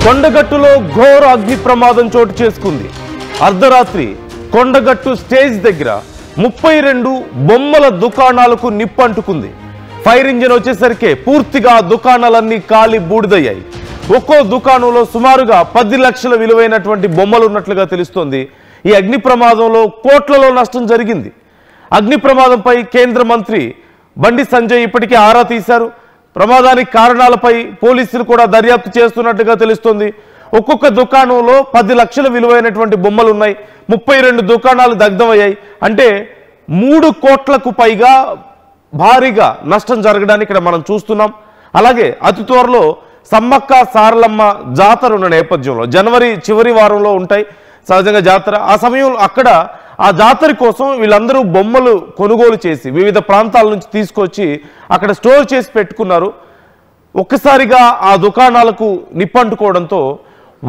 కొండగట్టులో ఘోర అగ్ని ప్రమాదం చోటు చేసుకుంది. అర్ధరాత్రి కొండగట్టు స్టేజ్ దగ్గర 32 బొమ్మల దుకాణాలకు నిప్పంటుకుంది. ఫైర్ ఇంజిన్ వచ్చేసరికి పూర్తిగా దుకాణాలన్నీ కాలి బూడిదయ్యాయి. ఒక్కో దుకాణంలో సుమారుగా 10 లక్షల విలువైనటువంటి బొమ్మలు ఉన్నట్లుగా తెలుస్తోంది. ఈ అగ్ని ప్రమాదంలో కోట్లలో నష్టం జరిగింది. అగ్ని ప్రమాదంపై కేంద్ర మంత్రి బండి సంజయ్ ఇప్పటికే ఆరా తీశారు. ప్రమాదానికి కారణాలపై పోలీసులు కూడా దర్యాప్తు చేస్తున్నట్టుగా తెలుస్తోంది. ఒక్కొక్క దుకాణంలో 10 లక్షల విలువైనటువంటి బొమ్మలు ఉన్నాయి. 32 దుకాణాలు దగ్ధమయ్యాయి. అంటే 3 కోట్లకు పైగా భారీగా నష్టం జరగడానికి ఇక్కడ మనం చూస్తున్నాం. అలాగే అతి త్వరలో సమ్మక్క సారలమ్మ జాతర ఉన్న నేపథ్యంలో జనవరి చివరి వారంలో ఉంటాయి సహజంగా జాతర. ఆ సమయంలో అక్కడ ఆ జాతర కోసం వీళ్ళందరూ బొమ్మలు కొనుగోలు చేసి వివిధ ప్రాంతాల నుంచి తీసుకొచ్చి అక్కడ స్టోర్ చేసి పెట్టుకున్నారు. ఒక్కసారిగా ఆ దుకాణాలకు నిప్పంటుకోవడంతో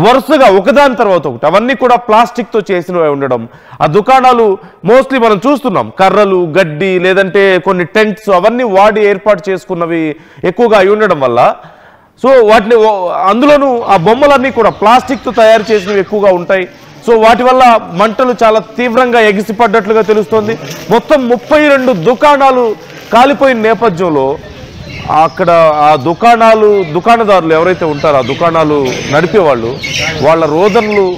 వరుసగా ఒకదాని తర్వాత ఒకటి అవన్నీ కూడా ప్లాస్టిక్తో చేసినవి ఉండడం, ఆ దుకాణాలు మోస్ట్లీ మనం చూస్తున్నాం కర్రలు, గడ్డి, లేదంటే కొన్ని టెంట్స్ అవన్నీ వాడి ఏర్పాటు చేసుకున్నవి ఎక్కువగా అయి ఉండడం వల్ల సో వాటిని అందులోనూ ఆ బొమ్మలన్నీ కూడా ప్లాస్టిక్తో తయారు చేసినవి ఎక్కువగా ఉంటాయి. సో వాటి వల్ల మంటలు చాలా తీవ్రంగా ఎగిసిపడ్డట్లుగా తెలుస్తోంది. మొత్తం 32 దుకాణాలు కాలిపోయిన నేపథ్యంలో అక్కడ ఆ దుకాణదారులు ఎవరైతే ఉంటారో ఆ దుకాణాలు నడిపేవాళ్ళు వాళ్ళ రోదనలు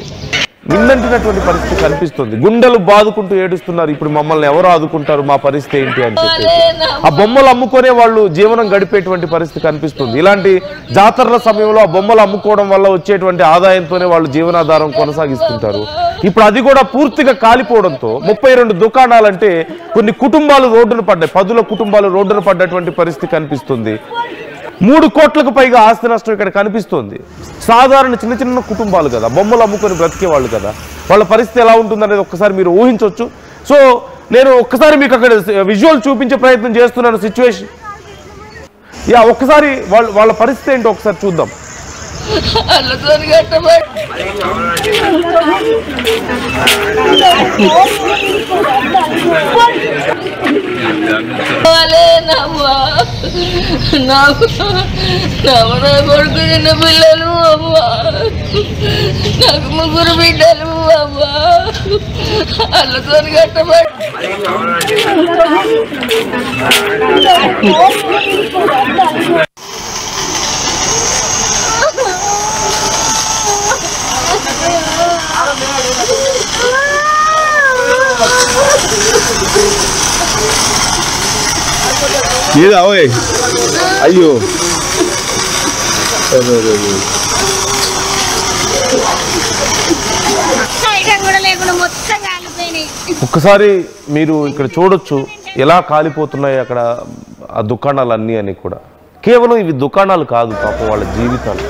నిన్నంటినటువంటి పరిస్థితి కనిపిస్తుంది. గుండెలు బాదుకుంటూ ఏడుస్తున్నారు. ఇప్పుడు మమ్మల్ని ఎవరు ఆదుకుంటారు, మా పరిస్థితి ఏంటి అని చెప్పేసి ఆ బొమ్మలు అమ్ముకునే వాళ్ళు జీవనం గడిపేటువంటి పరిస్థితి కనిపిస్తుంది. ఇలాంటి జాతరల సమయంలో ఆ బొమ్మలు అమ్ముకోవడం వల్ల వచ్చేటువంటి ఆదాయంతోనే వాళ్ళు జీవనాధారం కొనసాగిస్తుంటారు. ఇప్పుడు అది కూడా పూర్తిగా కాలిపోవడంతో 32 దుకాణాలంటే కొన్ని కుటుంబాలు రోడ్డున పడ్డాయి. 10 కుటుంబాలు రోడ్డున పడ్డటువంటి పరిస్థితి కనిపిస్తుంది. 3 కోట్లకు పైగా ఆస్తి నష్టం ఇక్కడ కనిపిస్తుంది. సాధారణ చిన్న చిన్న కుటుంబాలు కదా, బొమ్మలు అమ్ముకొని బ్రతికే వాళ్ళు కదా, వాళ్ళ పరిస్థితి ఎలా ఉంటుందనేది ఒక్కసారి మీరు ఊహించవచ్చు. సో నేను ఒక్కసారి మీకు అక్కడ విజువల్ చూపించే ప్రయత్నం చేస్తున్నాను సిచ్యువేషన్. ఒక్కసారి వాళ్ళ పరిస్థితి ఏంటో ఒకసారి చూద్దాం. కొడుకు చిన్న పిల్లలు అమ్మా, నాకు 3 బిడ్డలు అమ్మా, అల్లతో కట్టబడి అయ్యో ఒక్కసారి మీరు ఇక్కడ చూడొచ్చు ఎలా కాలిపోతున్నాయి అక్కడ ఆ దుకాణాలన్నీ అని కూడా. కేవలం ఇవి దుకాణాలు కాదు, పాపం వాళ్ళ జీవితాలు,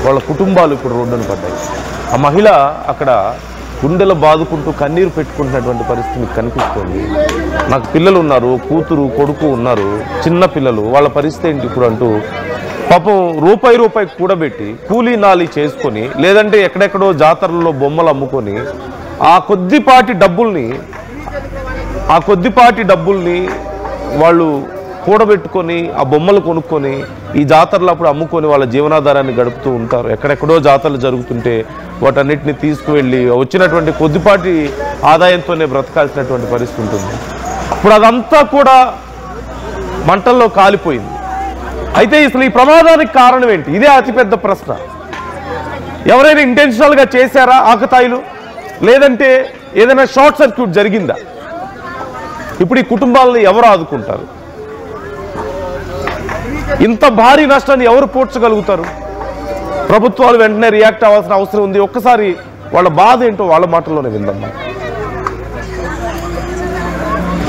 వాళ్ళ కుటుంబాలు ఇప్పుడు రోడ్డున పడ్డాయి. ఆ మహిళ అక్కడ గుండెలు బాదుకుంటూ కన్నీరు పెట్టుకుంటున్నటువంటి పరిస్థితి మీకు కనిపిస్తుంది. నాకు పిల్లలు ఉన్నారు, కూతురు కొడుకు ఉన్నారు, చిన్న పిల్లలు, వాళ్ళ పరిస్థితి ఏంటి ఇప్పుడు అంటూ పాపం రూపాయి కూడబెట్టి కూలీ నాలి చేసుకొని లేదంటే ఎక్కడెక్కడో జాతరలలో బొమ్మలు అమ్ముకొని ఆ కొద్దిపాటి డబ్బుల్ని వాళ్ళు కూడబెట్టుకొని ఆ బొమ్మలు కొనుక్కొని ఈ జాతరలు అప్పుడు అమ్ముకొని వాళ్ళ జీవనాధారాన్ని గడుపుతూ ఉంటారు. ఎక్కడెక్కడో జాతరలు జరుగుతుంటే వాటన్నిటిని తీసుకువెళ్ళి వచ్చినటువంటి కొద్దిపాటి ఆదాయంతోనే బ్రతకాల్సినటువంటి పరిస్థితి ఉంటుంది. ఇప్పుడు అదంతా కూడా మంటల్లో కాలిపోయింది. అయితే అసలు ఈ ప్రమాదానికి కారణం ఏంటి? ఇదే అతిపెద్ద ప్రశ్న. ఎవరైనా ఇంటెన్షనల్గా చేశారా ఆకతాయిలు, లేదంటే ఏదైనా షార్ట్ సర్క్యూట్ జరిగిందా? ఇప్పుడు ఈ కుటుంబాలను ఎవరు ఆదుకుంటారు? ఇంత భారీ నష్టాన్ని ఎవరు పూడ్చగలుగుతారు? ప్రభుత్వాలు వెంటనే రియాక్ట్ అవ్వాల్సిన అవసరం ఉంది. ఒక్కసారి వాళ్ళ బాధ ఏంటో వాళ్ళ మాటల్లోనే విందమ్మా.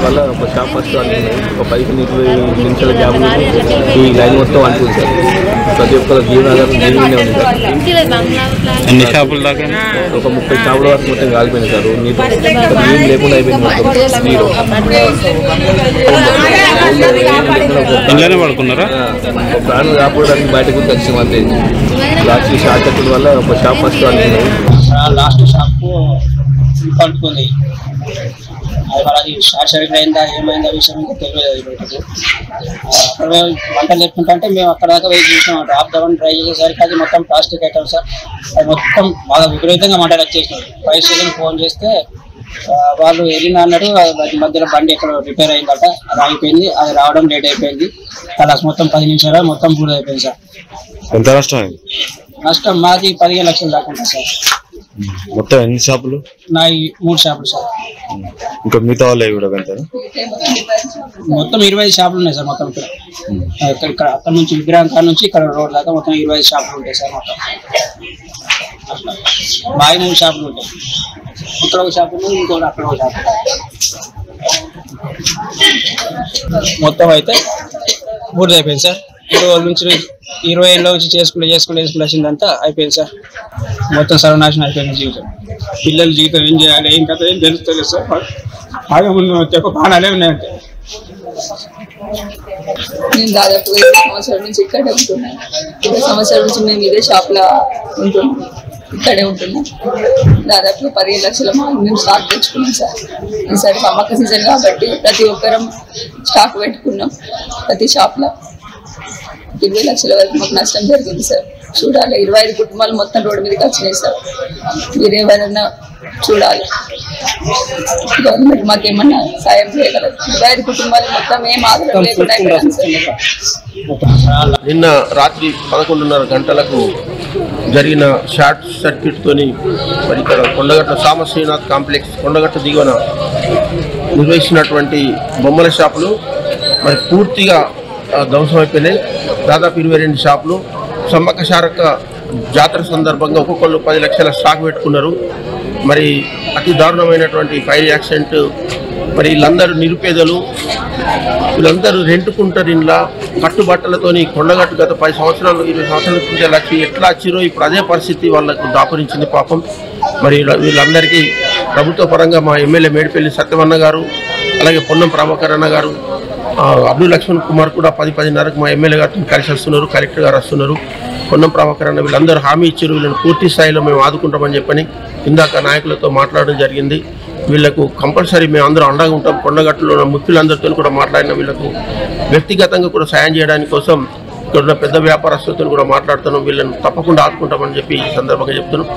వల్ల ఒక షాప్ ఫస్ట్ ఒక 15-20 నిమిషాల గ్యాప్లో ఈ లైన్ మొత్తం అంటుంది సార్. ప్రతి ఒక్కరు జీవనాధారం జీవనే ఉంది సార్. ఎన్ని షాపులు దాకా? ఒక 30 షాపుల వరకు మొత్తం కాలిపోయింది సార్. నీరు లేకుండా అయిపోయింది మొత్తం. నీరు ఇంట్లోనే పడుకున్నారా? ప్రాణం కాపాడడానికి బయటకు వచ్చినాం అంతే. లాస్ట్ షార్ట్ సర్క్యూట్ వల్ల ఒక షాప్ ఫస్ట్ లాస్ట్ షాప్ పడుకుంది. అది వాళ్ళది షార్ట్ సర్క్యూట్ అయిందా ఏమైందా విషయం ఇంకా తెలియదు. బయటకు అక్కడ వంటలు చెప్పుకుంటే మేము అక్కడ దాకా వెయిట్ చేసాం. ఆపుదామని ట్రై చేసేసరికి అది మొత్తం ప్లాస్టిక్ ఐటమ్ సార్. అది మొత్తం బాగా విపరీతంగా మంటలు వచ్చేసినాయి. ఫైర్ స్టేషన్ ఫోన్ చేస్తే వాళ్ళు వెళ్ళిన అన్నాడు. మధ్యలో బండి ఎక్కడ రిపేర్ అయిందట, అది అయిపోయింది. అది రావడం లేట్ అయిపోయింది. కలాస్ మొత్తం 10 నిమిషాలు మొత్తం పూర్తి అయిపోయింది సార్. ఎంత నష్టం అయింది? నష్టం మాది 15 లక్షలు దాకా ఉంటుంది సార్. మొత్తం ఎన్ని షాపులు? నా 3 షాపులు సార్. ఇంకా మిగతా వాళ్ళు కూడా వెళ్తారు? మొత్తం 25 షాపులు ఉన్నాయి సార్. మొత్తం ఇక్కడ అక్కడ నుంచి విగ్రహం కాడ నుంచి ఇక్కడ రోడ్ దాకా మొత్తం 25 షాపులు ఉంటాయి సార్. మొత్తం బాగా 3 షాపులు ఉంటాయి. ఇక్కడ ఒక షాపు ఉంది, ఇంకోటి అక్కడ ఒక షాపు. మొత్తం అయితే పూర్తి అయిపోయింది సార్. 20 నుంచి 20 ఏళ్ళ నుంచి చేసుకుని వచ్చిందంతా అయిపోయింది సార్. మొత్తం సర్వనాశనం అయిపోయింది జీవితం. పిల్లల జీవితం ఏం చేయాలి, ఏం కథ ఏం తెలుస్తుంది సార్. బాగా ముందు చెప్ప బాణాలే ఉన్నాయంటే. నేను దాదాపు 20 సంవత్సరాల నుంచి ఇక్కడే ఉంటున్నాను. 20 సంవత్సరాల నుంచి మేము ఇదే షాప్లో ఉంటున్నాం, ఇక్కడే ఉంటున్నాం. దాదాపు 15 లక్షల మేము స్టాక్ తెచ్చుకున్నాం సార్. ఈసారి సమ్మక్క సీజన్ కాబట్టి ప్రతి ఒక్కరం స్టాక్ పెట్టుకున్నాం. ప్రతి షాప్లో 20 లక్షల వరకు మాకు నష్టం జరిగింది సార్. చూడాలి, 25 కుటుంబాలు మొత్తం రోడ్డు మీదకి వచ్చినాయి సార్. మీరేమైనా చూడాలి, గవర్నమెంట్ మాకేమన్నా సాయం చేయగలరు. 25 కుటుంబాలు మొత్తం ఏం ఆధారం లేకుండా నిన్న రాత్రి 11:30 గంటలకు జరిగిన షార్ట్ సర్క్యూట్ తోని మరి ఇక్కడ కొండగట్ట సామశ్రీనాథ్ కాంప్లెక్స్ కొండగట్ట దిగువన నిర్వహించినటువంటి బొమ్మల షాపులు మరి పూర్తిగా ధ్వంసం అయిపోయినాయి. దాదాపు 22 షాపులు. సమ్మక్క సారక్క జాతర సందర్భంగా ఒక్కొక్కళ్ళు 10 లక్షల స్టాక్ పెట్టుకున్నారు. మరి అతి దారుణమైనటువంటి ఫైర్ యాక్సిడెంట్. మరి వీళ్ళందరూ నిరుపేదలు, వీళ్ళందరూ రెంటుకుంటారు. ఇంట్లో కట్టుబట్టలతోని కొండగట్టు గత 10 సంవత్సరాలు 20 సంవత్సరాల నుంచి వచ్చి ఎట్లా వచ్చిరో ఇప్పుడు అదే పరిస్థితి వాళ్ళకు దాపురించింది పాపం. మరి వీళ్ళందరికీ ప్రభుత్వ పరంగా మా ఎమ్మెల్యే మేడిపల్లి సత్యవన్న గారు, అలాగే పొన్నం ప్రభాకర్ అన్న గారు, అబ్దుల్ లక్ష్మణ్ కుమార్ కూడా 10-10:30కు మా ఎమ్మెల్యే గారితో కలిసి వస్తున్నారు, కలెక్టర్ గారు వస్తున్నారు. పొన్నం ప్రభాకర్ అన్న వీళ్ళందరూ హామీ ఇచ్చారు. వీళ్ళని పూర్తి స్థాయిలో మేము ఆదుకుంటామని చెప్పని ఇందాక నాయకులతో మాట్లాడడం జరిగింది. వీళ్లకు కంపల్సరీ మేము అందరూ అండగా ఉంటాం. కొండగట్టులో ఉన్న ముఖ్యులందరితో కూడా మాట్లాడిన వీళ్లకు వ్యక్తిగతంగా కూడా సాయం చేయడానికి కోసం ఇక్కడ ఉన్న పెద్ద వ్యాపారస్తులతో కూడా మాట్లాడుతున్నాం. వీళ్ళని తప్పకుండా ఆదుకుంటామని చెప్పి ఈ సందర్భంగా చెప్తున్నాం.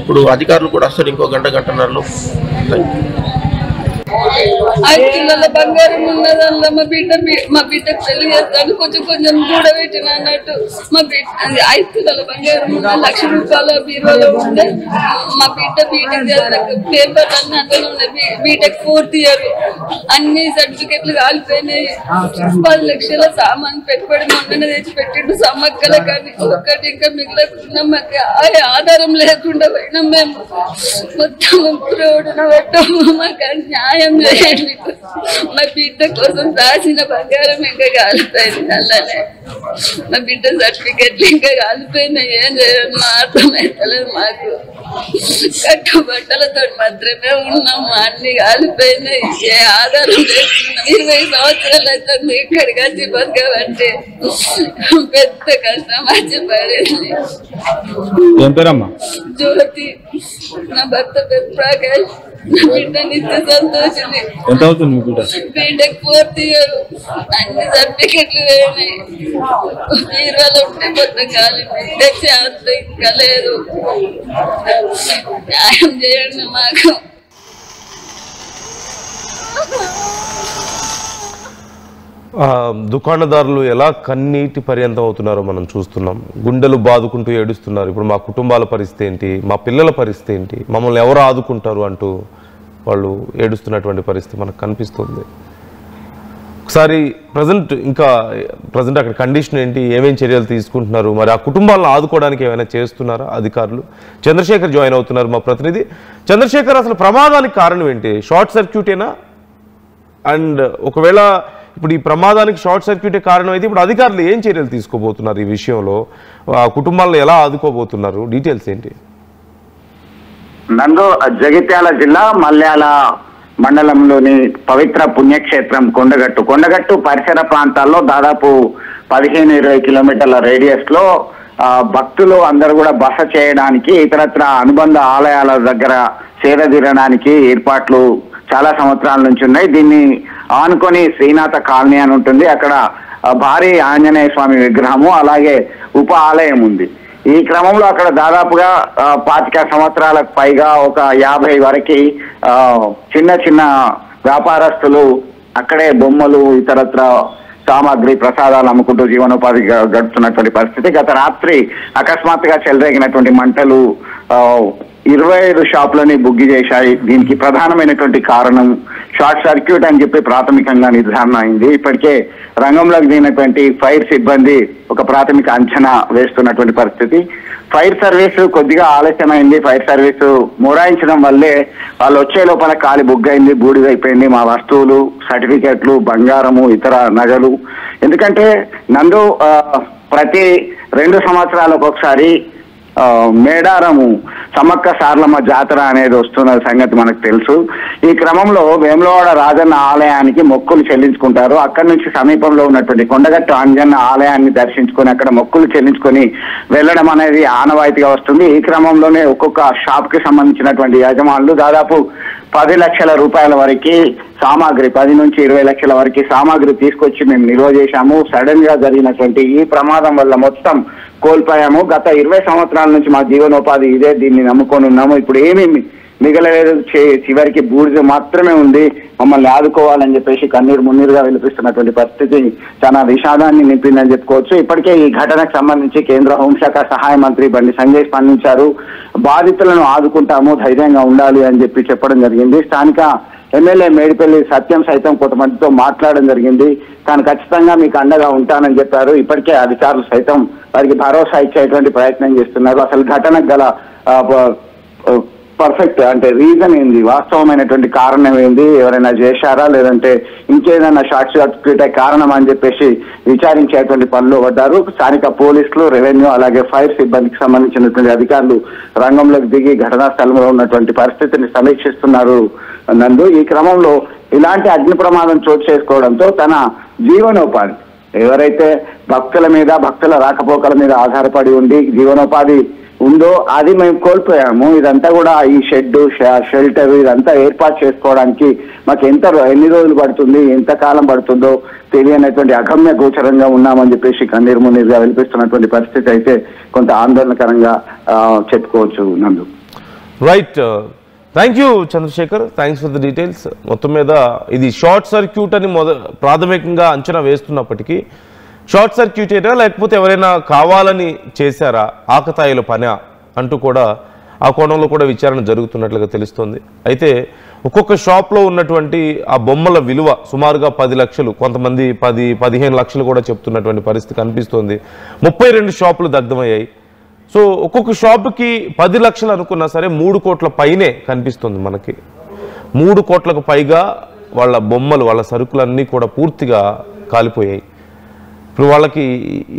ఇప్పుడు అధికారులు కూడా వస్తారు ఇంకో గంటన్నరలో. 5 కిలోల బంగారం ఉన్నదల్లా మా బిడ్డకు పెళ్లి చేస్తాను కొంచెం కూడబెట్టిన అన్నట్టు. మా బిడ్డ 5 కిలోల బంగారం ఉన్న 1 లక్ష రూపాయల బీరువాలో ఉండే. మా బిడ్డ బీటెక్ పేపర్లు అన్నీ అందులో ఉన్నాయి. బీటెక్ 4th ఇయర్ అన్ని సర్టిఫికెట్లు కాలిపోయినాయి. 10 లక్షల సామాన్ పెట్టుబడి మొన్న తెచ్చి పెట్టిండు సమ్మక్కల. కానీ ఒక్కటి ఇంకా మిగిలకుండా మాకు ఆధారం లేకుండా పోయినాం. మేము మొత్తం రోడ్డున పెట్టాము. మాకు న్యాయం చేయండి. మా బిడ్డ కోసం దాచిన బంగారం ఇంకా కాలిపోయింది. అలానే మా బిడ్డ సర్టిఫికెట్లు ఇంకా కాలిపోయినాయి. ఏం చేయాలి అర్థమవుతలేదు మాకు. కట్టుబట్టలతో మాత్రమే ఉన్నాము. అన్ని కాలిపోయినాయి. ఏ ఆధారం లేకున్నాం. 20 సంవత్సరాలు అవుతుంది ఇక్కడికి వచ్చి బతకబట్టి. పెద్ద కష్టం వచ్చి పడింది. జ్యోతి. నా భర్త పేరు ప్రకాష్. బిడ్డ నిత్య సంతోషిని. ఎంత అవుతుంది మీ బిడ్డ? BTech 4th year. అన్ని సర్టిఫికెట్లు పోయినాయి. బీరువాలో ఉంటే మొత్తం కాలి. తెచ్చేంత ఇంకా లేదు. న్యాయం చేయండి మాకు. దుకాణదారులు ఎలా కన్నీటి పర్యంతం అవుతున్నారో మనం చూస్తున్నాం. గుండెలు బాదుకుంటూ ఏడుస్తున్నారు. ఇప్పుడు మా కుటుంబాల పరిస్థితి ఏంటి, మా పిల్లల పరిస్థితి ఏంటి, మమ్మల్ని ఎవరు ఆదుకుంటారు అంటూ వాళ్ళు ఏడుస్తున్నటువంటి పరిస్థితి మనకు కనిపిస్తుంది. ఒకసారి ప్రజెంట్ అక్కడ కండిషన్ ఏంటి, ఏమేం చర్యలు తీసుకుంటున్నారు, మరి ఆ కుటుంబాలను ఆదుకోవడానికి ఏమైనా చేస్తున్నారా అధికారులు? చంద్రశేఖర్ జాయిన్ అవుతున్నారు, మా ప్రతినిధి. చంద్రశేఖర్, అసలు ప్రమాదానికి కారణం ఏంటి? షార్ట్ సర్క్యూటేనా? అండ్ ఒకవేళ ఇప్పుడు ఈ ప్రమాదానికి షార్ట్ సర్క్యూటే కారణం అయితే ఇప్పుడు అధికారులు ఏం చర్యలు తీసుకోబోతున్నారు ఈ విషయంలో? కుటుంబాలను ఎలా ఆదుకోబోతున్నారు? డీటెయిల్స్ ఏంటి? నందు జగిత్యాల జిల్లా మల్యాల మండలంలోని పవిత్ర పుణ్యక్షేత్రం కొండగట్టు పరిసర ప్రాంతాల్లో దాదాపు 15-20 కిలోమీటర్ల రేడియస్ లో భక్తులు అందరూ కూడా బస చేయడానికి, ఇతరత్ర అనుబంధ ఆలయాల దగ్గర సేదతీరడానికి ఏర్పాట్లు చాలా సంవత్సరాల నుంచి ఉన్నాయి. దీన్ని ఆనుకొని శ్రీనాథ కాలనీ అని ఉంటుంది. అక్కడ భారీ ఆంజనేయ స్వామి విగ్రహము అలాగే ఉప ఆలయం ఉంది. ఈ క్రమంలో అక్కడ దాదాపుగా 25 సంవత్సరాలకు పైగా ఒక 50 వరకు చిన్న చిన్న వ్యాపారస్తులు అక్కడే బొమ్మలు ఇతరత్ర సామాగ్రి ప్రసాదాలు అమ్ముకుంటూ జీవనోపాధి గడుపుతున్నటువంటి పరిస్థితి. గత రాత్రి అకస్మాత్తుగా చెలరేగినటువంటి మంటలు 25 షాపులని బుగ్గి చేశాయి. దీనికి ప్రధానమైనటువంటి కారణం షార్ట్ సర్క్యూట్ అని చెప్పి ప్రాథమికంగా నిర్ధారణ అయింది. ఇప్పటికే రంగంలోకి దిగినటువంటి ఫైర్ సిబ్బంది ఒక ప్రాథమిక అంచనా వేస్తున్నటువంటి పరిస్థితి. ఫైర్ సర్వీస్ కొద్దిగా ఆలస్యమైంది. ఫైర్ సర్వీస్ మొరాయించడం వల్లే వాళ్ళు వచ్చే లోపల కాలి బుగ్గైంది, బూడిదైపోయింది మా వస్తువులు, సర్టిఫికెట్లు, బంగారము, ఇతర నగలు. ఎందుకంటే నందు ప్రతి 2 సంవత్సరాలకు ఒకసారి మేడారము సమ్మక్క సారలమ్మ జాతర అనేది వస్తున్న సంగతి మనకు తెలుసు. ఈ క్రమంలో వేములవాడ రాజన్న ఆలయానికి మొక్కులు చెల్లించుకుంటారు. అక్కడి నుంచి సమీపంలో ఉన్నటువంటి కొండగట్టు అంజన్న ఆలయాన్ని దర్శించుకొని అక్కడ మొక్కులు చెల్లించుకొని వెళ్ళడం అనేది ఆనవాయితీగా వస్తుంది. ఈ క్రమంలోనే ఒక్కొక్క షాప్ కి సంబంధించినటువంటి యజమానులు దాదాపు 10 లక్షల రూపాయల వరకు సామాగ్రి, 10 నుంచి 20 లక్షల వరకు సామాగ్రి తీసుకొచ్చి మేము నిల్వ చేశాము. సడన్ గా జరిగినటువంటి ఈ ప్రమాదం వల్ల మొత్తం కోల్పోయాము. గత 20 సంవత్సరాల నుంచి మా జీవనోపాధి ఇదే, దీన్ని నమ్ముకొని ఉన్నాము. ఇప్పుడు ఏమీ మిగలలేదు, చివరికి బూడిద మాత్రమే ఉంది. మమ్మల్ని ఆదుకోవాలని చెప్పేసి కన్నీరు మున్నీరుగా వినిపిస్తున్నటువంటి పరిస్థితి చాలా విషాదాన్ని నింపిందని చెప్పుకోవచ్చు. ఇప్పటికే ఈ ఘటనకు సంబంధించి కేంద్ర హోంశాఖ సహాయ మంత్రి బండి సంజయ్ స్పందించారు. బాధితులను ఆదుకుంటాము, ధైర్యంగా ఉండాలి అని చెప్పడం జరిగింది. స్థానిక ఎమ్మెల్యే మేడిపల్లి సత్యం సైతం కొంతమందితో మాట్లాడడం జరిగింది. తాను ఖచ్చితంగా మీకు అండగా ఉంటానని చెప్పారు. ఇప్పటికే అధికారులు సైతం వారికి భరోసా ఇచ్చేటువంటి ప్రయత్నం చేస్తున్నారు. అసలు ఘటనకు గల పర్ఫెక్ట్ అంటే రీజన్ ఏంది, వాస్తవమైనటువంటి కారణం ఏంది, ఎవరైనా చేశారా లేదంటే ఇంకేదైనా షార్ట్ సర్క్యూట్ కారణం అని చెప్పేసి విచారించేటువంటి పనిలో పడ్డారు. స్థానిక పోలీసులు, రెవెన్యూ అలాగే ఫైర్ సిబ్బందికి సంబంధించినటువంటి అధికారులు రంగంలోకి దిగి ఘటనా స్థలంలో ఉన్నటువంటి పరిస్థితిని సమీక్షిస్తున్నారు నందు. ఈ క్రమంలో ఇలాంటి అగ్ని ప్రమాదం చోటు చేసుకోవడంతో తన జీవనోపాధి ఎవరైతే భక్తుల మీద, భక్తుల రాకపోకల మీద ఆధారపడి ఉండి జీవనోపాధి ఉందో అది మేము కోల్పోయాము. ఇదంతా కూడా ఈ షెడ్, షెల్టర్ ఇదంతా ఏర్పాటు చేసుకోవడానికి మాకు ఎన్ని రోజులు పడుతుంది, ఎంతకాలం పడుతుందో తెలియనటువంటి అగమ్య గోచరంగా ఉన్నామని చెప్పేసి కన్నీరు మున్నీరుగా వినిపిస్తున్నటువంటి పరిస్థితి అయితే కొంత ఆందోళనకరంగా చెప్పుకోవచ్చు Nandu. Right, thank you Chandrasekhar, thanks for the details. మొత్తం మీద ఇది షార్ట్ సర్క్యూట్ అని ప్రాథమికంగా అంచనా వేస్తున్నప్పటికీ షార్ట్ సర్క్యూట్ అయినా లేకపోతే ఎవరైనా కావాలని చేశారా, ఆకతాయిల పని అంటూ కూడా ఆ కోణంలో కూడా విచారణ జరుగుతున్నట్లుగా తెలుస్తోంది. అయితే ఒక్కొక్క షాప్లో ఉన్నటువంటి ఆ బొమ్మల విలువ సుమారుగా 10 లక్షలు, కొంతమంది 10-15 లక్షలు కూడా చెప్తున్నటువంటి పరిస్థితి కనిపిస్తోంది. 32 షాపులు దగ్ధమయ్యాయి. సో ఒక్కొక్క షాపుకి 10 లక్షలు అనుకున్నా సరే 3 కోట్ల పైనే కనిపిస్తుంది మనకి. 3 కోట్లకు పైగా వాళ్ళ బొమ్మలు, వాళ్ళ సరుకులన్నీ కూడా పూర్తిగా కాలిపోయాయి. ఇప్పుడు వాళ్ళకి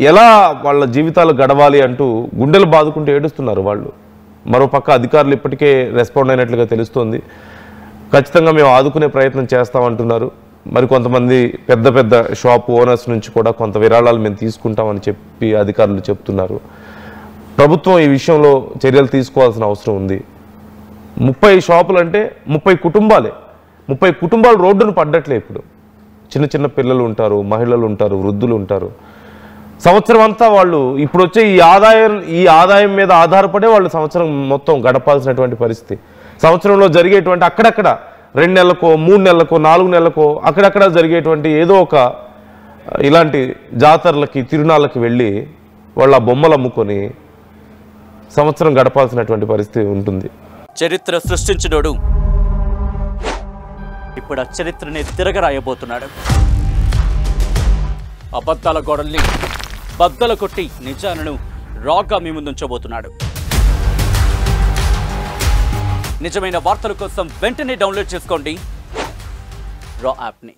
ఎలా వాళ్ళ జీవితాలు గడవాలి అంటూ గుండెలు బాదుకుంటూ ఏడుస్తున్నారు వాళ్ళు. మరోపక్క అధికారులు ఇప్పటికే రెస్పాండ్ అయినట్లుగా తెలుస్తోంది. ఖచ్చితంగా మేము ఆదుకునే ప్రయత్నం చేస్తామంటున్నారు. మరి కొంతమంది పెద్ద పెద్ద షాప్ ఓనర్స్ నుంచి కూడా కొంత విరాళాలు మేము తీసుకుంటామని చెప్పి అధికారులు చెప్తున్నారు. ప్రభుత్వం ఈ విషయంలో చర్యలు తీసుకోవాల్సిన అవసరం ఉంది. 30 షాపులు అంటే 30 కుటుంబాలే, 30 కుటుంబాలు రోడ్డును పడ్డట్లే. ఇప్పుడు చిన్న చిన్న పిల్లలు ఉంటారు, మహిళలు ఉంటారు, వృద్ధులు ఉంటారు. సంవత్సరం అంతా వాళ్ళు ఇప్పుడు వచ్చే ఈ ఆదాయం మీద ఆధారపడే వాళ్ళు సంవత్సరం మొత్తం గడపాల్సినటువంటి పరిస్థితి. సంవత్సరంలో జరిగేటువంటి అక్కడక్కడ 2 నెలలకో 3 నెలలకో 4 నెలలకో అక్కడక్కడ జరిగేటువంటి ఏదో ఒక ఇలాంటి జాతరలకి, తిరునాళ్ళకి వెళ్ళి వాళ్ళ బొమ్మలు అమ్ముకొని సంవత్సరం గడపాల్సినటువంటి పరిస్థితి ఉంటుంది. చరిత్ర సృష్టించినోడు ఇప్పుడు ఆ చరిత్రని తిరగరాయబోతున్నాడు. అబద్ధాల గోడల్ని బద్దలు కొట్టి నిజాలను రాగా మీ ముందుంచబోతున్నాడు. నిజమైన వార్తల కోసం వెంటనే డౌన్లోడ్ చేసుకోండి రా యాప్ని.